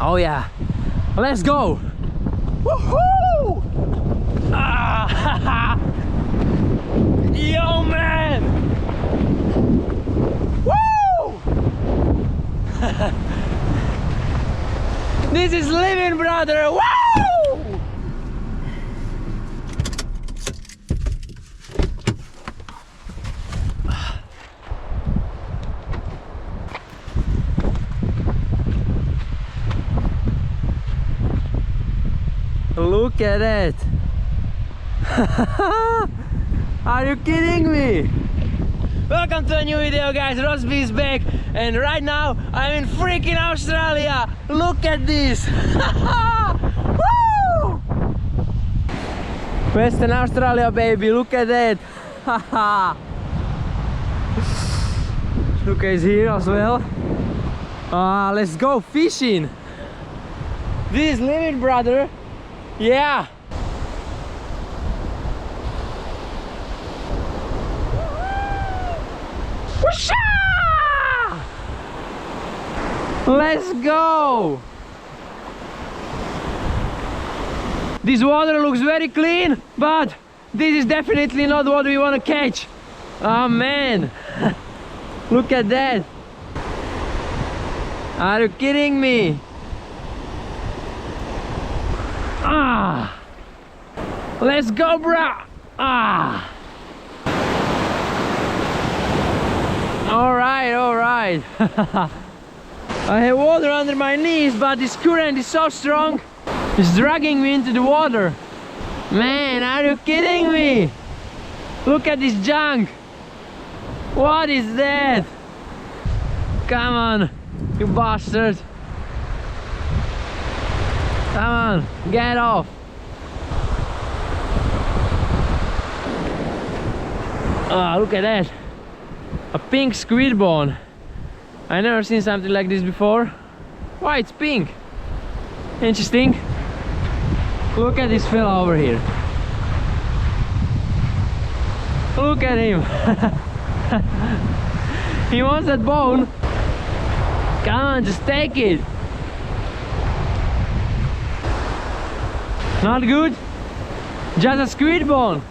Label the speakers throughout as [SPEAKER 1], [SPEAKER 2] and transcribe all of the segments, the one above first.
[SPEAKER 1] Oh yeah, let's go. Woohoo! Ah, yo man! Woo! This is Livin, brother! Woo! Look at it! Are you kidding me? Welcome to a new video, guys. Rosby is back, and right now I'm in freaking Australia. Look at this! Woo! Western Australia, baby. Look at that! Luca is here as well. Let's go fishing. This is Livin, brother. Yeah. Let's go. This water looks very clean, but this is definitely not what we want to catch. Oh man. Look at that. Are you kidding me? Let's go, brah. All right. I have water under my knees, but this current is so strong, it's dragging me into the water. Man, are you kidding me? Look at this junk. What is that? Come on, you bastard. Come on, get off. Look at that. A pink squid bone. I never seen something like this before. Why, it's pink. Interesting. Look at this fella over here. Look at him. He wants that bone. Come on, just take it. Not good? Just a squid bone.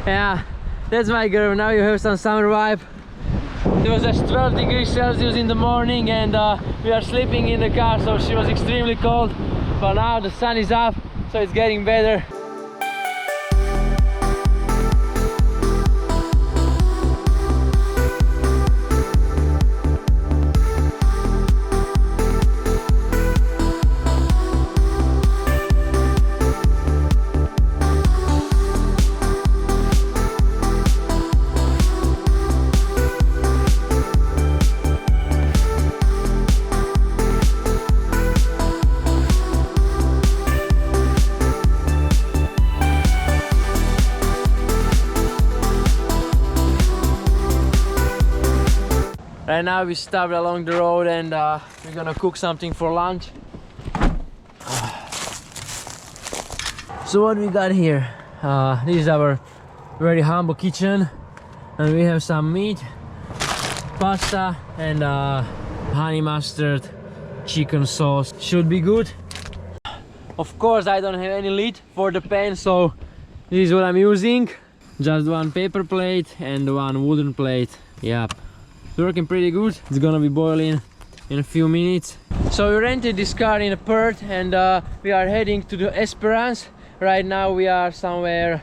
[SPEAKER 1] Yeah, that's my girl. Now you have some summer vibe. It was just 12 degrees Celsius in the morning, and we are sleeping in the car, so she was extremely cold. But now the sun is up, so it's getting better. Right now we stopped along the road, and we're gonna cook something for lunch. So what we got here? This is our very humble kitchen, and we have some meat, pasta, and honey mustard chicken sauce. Should be good. Of course, I don't have any lid for the pan, so this is what I'm using. Just one paper plate and one wooden plate. Yep. It's working pretty good. It's gonna be boiling in a few minutes. So we rented this car in Perth, and we are heading to the Esperance. Right now we are somewhere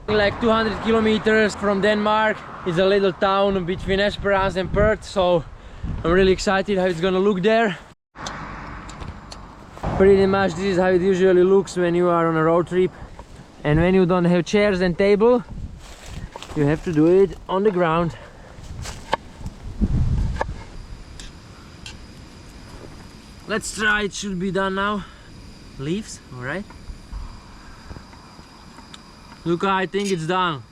[SPEAKER 1] like 200 kilometers from Denmark. It's a little town between Esperance and Perth, so I'm really excited how it's gonna look there. Pretty much this is how it usually looks when you are on a road trip, and when you don't have chairs and table, you have to do it on the ground. Let's try. It should be done now. Leaves, all right. Luca, I think it's done.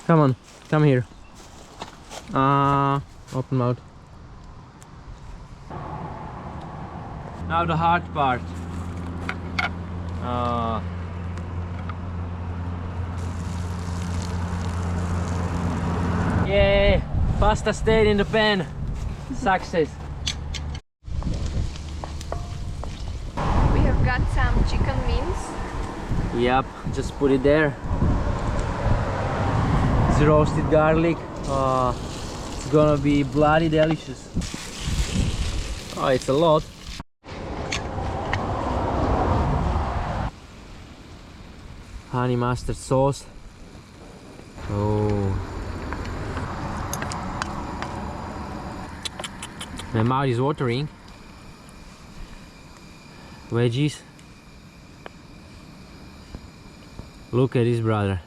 [SPEAKER 1] Come on, come here. Open mouth. Now the hard part. Pasta stayed in the pan. Success.
[SPEAKER 2] We have got some chicken mince.
[SPEAKER 1] Yep, just put it there. It's roasted garlic. It's gonna be bloody delicious. Oh, it's a lot. Honey mustard sauce. Oh. My mouth is watering. Veggies. Look at this, brother.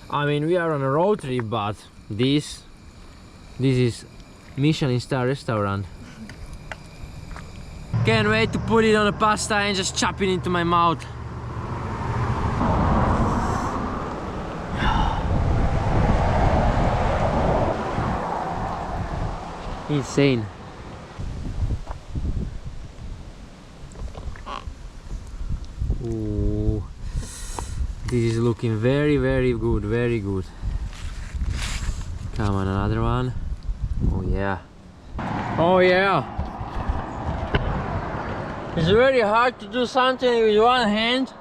[SPEAKER 1] I mean, we are on a road trip, but this is Michelin star restaurant. Can't wait to put it on the pasta and just chop it into my mouth. Insane. Ooh, this is looking very, very good, very good. Come on, another one. Oh yeah. Oh yeah. It's very hard to do something with one hand.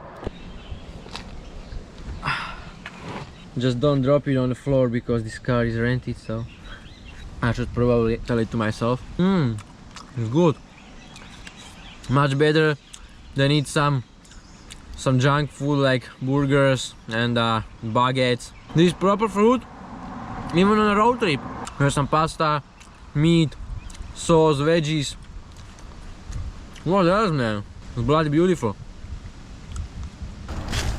[SPEAKER 1] Just don't drop it on the floor because this car is rented, so I should probably tell it to myself. It's good. Much better than eat some junk food like burgers and baguettes. This is proper food, even on a road trip. There's some pasta, meat, sauce, veggies. What else, man? It's bloody beautiful.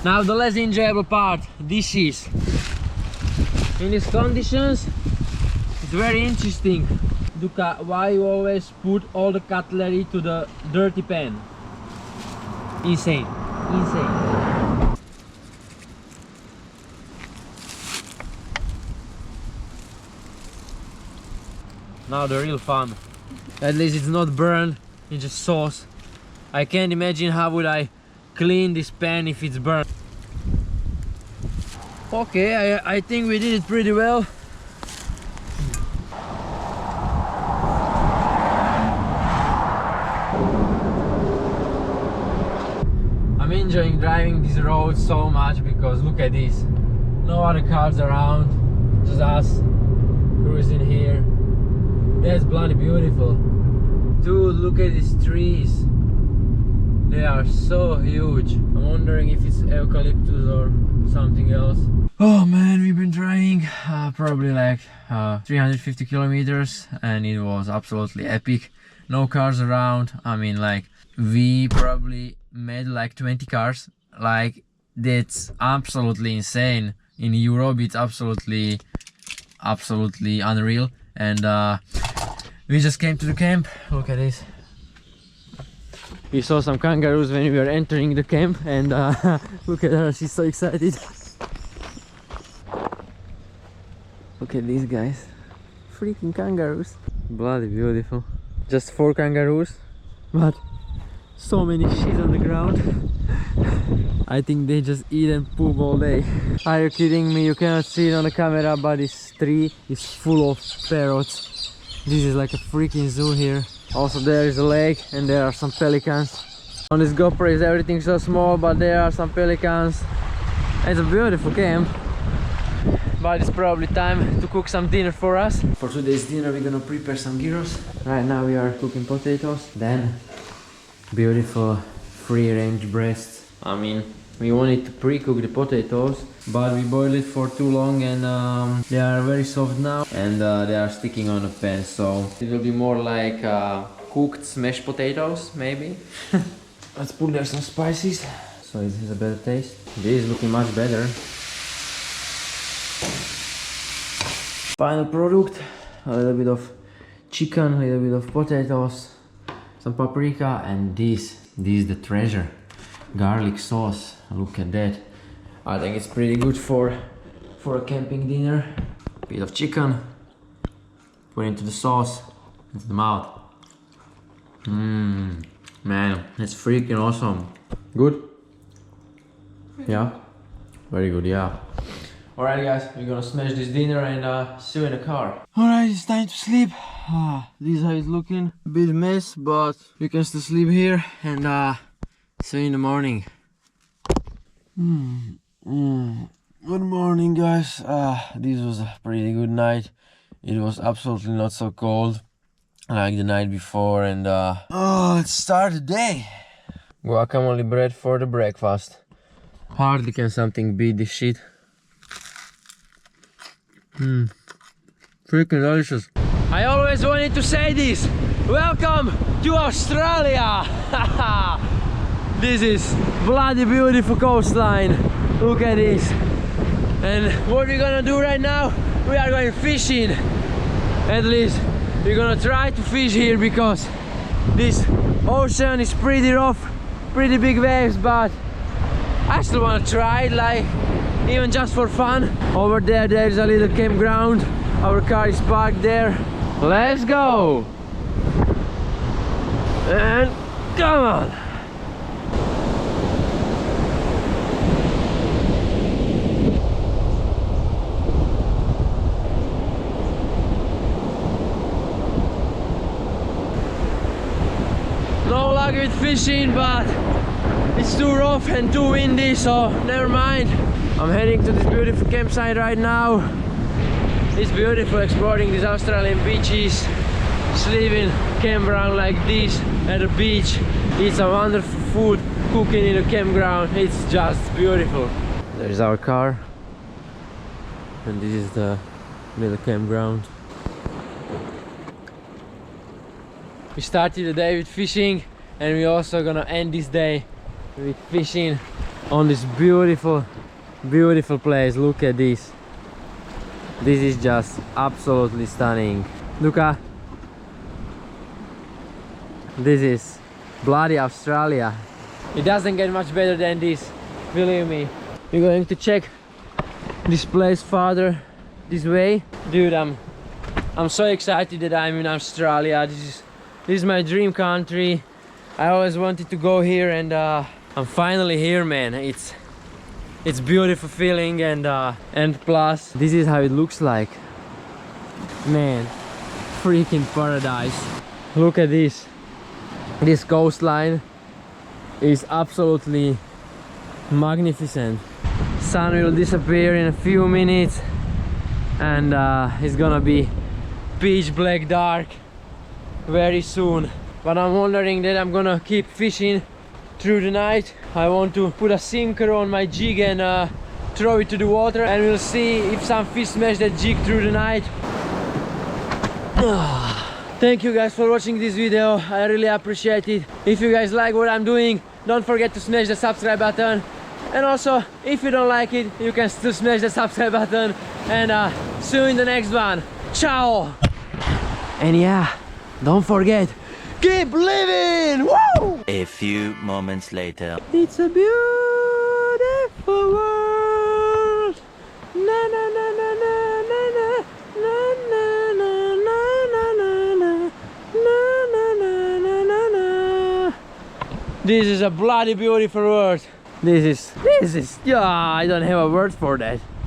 [SPEAKER 1] Now the less enjoyable part, dishes. In these conditions, it's very interesting. Duka, why you always put all the cutlery to the dirty pan? Insane. Insane. Now the real fun. At least it's not burned, it's just sauce. I can't imagine how would I clean this pan if it's burned. Okay, I think we did it pretty well. I'm enjoying driving this road so much because look at this. No other cars around, just us cruising here. That's bloody beautiful. Dude, look at these trees. They are so huge. I'm wondering if it's eucalyptus or something else. Oh man, we've been driving probably like 350 kilometers and it was absolutely epic. No cars around. I mean, like, we probably met like 20 cars. Like, that's absolutely insane. In Europe it's absolutely unreal. And we just came to the camp. Look at this. We saw some kangaroos when we were entering the camp, and look at her, she's so excited. Look at these guys. Freaking kangaroos. Bloody beautiful. Just 4 kangaroos, but so many shit on the ground. I think they just eat and poop all day. Are you kidding me? You cannot see it on the camera, but this tree is full of parrots. This is like a freaking zoo here. Also there is a lake and there are some pelicans. On this GoPro is everything so small, but there are some pelicans. It's a beautiful camp. But it's probably time to cook some dinner for us. For today's dinner we're gonna prepare some gyros. Right now we are cooking potatoes. Then beautiful free-range breasts. I mean, we wanted to pre-cook the potatoes, but we boiled it for too long and they are very soft now and they are sticking on the pan, so it will be more like cooked smashed potatoes maybe. Let's put there some spices so it has a better taste. This is looking much better. Final product, a little bit of chicken, a little bit of potatoes, some paprika, and this is the treasure. Garlic sauce. Look at that. I think it's pretty good for a camping dinner. Bit of chicken, put into the sauce, into the mouth. Man, it's freaking awesome. Good? Yeah, very good. Yeah. Alright guys, we're gonna smash this dinner and see you in the car. Alright, it's time to sleep. This is how it's looking. A bit mess, but you can still sleep here and see you in the morning. Good morning guys. This was a pretty good night. It was absolutely not so cold like the night before and let's start the day. Guacamole bread for the breakfast. Hardly can something beat this shit. Freaking delicious. I always wanted to say this. Welcome to Australia. This is bloody beautiful coastline. Look at this. And what we're gonna do right now, we are going fishing. At least we're gonna try to fish here because this ocean is pretty rough, pretty big waves, but I still wanna try it, like even just for fun. Over there, there's a little campground. Our car is parked there. Let's go! And come on! No luck with fishing, but it's too rough and too windy, so never mind. I'm heading to this beautiful campsite right now. It's beautiful exploring these Australian beaches, sleeping campground like this at the beach. It's a wonderful food cooking in a campground. It's just beautiful. There's our car, and this is the little campground. We started the day with fishing, and we're also gonna end this day with fishing on this beautiful place. Look at this. This is just absolutely stunning. Look at this. Is bloody Australia. It doesn't get much better than this, believe me. We're going to check this place farther this way. Dude, I'm so excited that I'm in Australia. This is my dream country. I always wanted to go here, and I'm finally here, man. It's beautiful feeling, and plus this is how it looks like, man. Freaking paradise. Look at this. This coastline is absolutely magnificent. Sun will disappear in a few minutes, and it's gonna be pitch black dark very soon. But I'm wondering that I'm gonna keep fishing through the night. I want to put a sinker on my jig and throw it to the water, and we'll see if some fish smash that jig through the night. Thank you guys for watching this video. I really appreciate it. If you guys like what I'm doing, don't forget to smash the subscribe button. And also, if you don't like it, you can still smash the subscribe button. And see you in the next one. Ciao! And yeah, don't forget, keep living! Woo!
[SPEAKER 3] A few moments later.
[SPEAKER 1] It's a beautiful world. Na na na na na na na na na na na na na na na. This is a bloody beautiful world. This is yeah, I don't have a word for that.